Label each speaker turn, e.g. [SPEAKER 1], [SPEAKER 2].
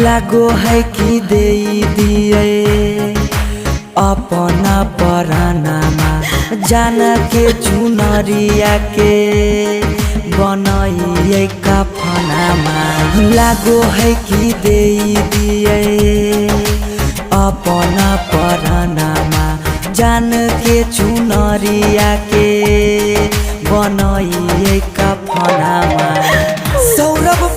[SPEAKER 1] लागो है कि दे दिए अपना परानामा जान के चुनरिया के बनाइए कफनामा। लागो है कि दे दिए अपना परानामा जान के चुनरिया के बनाइए कफनामा। सौरभ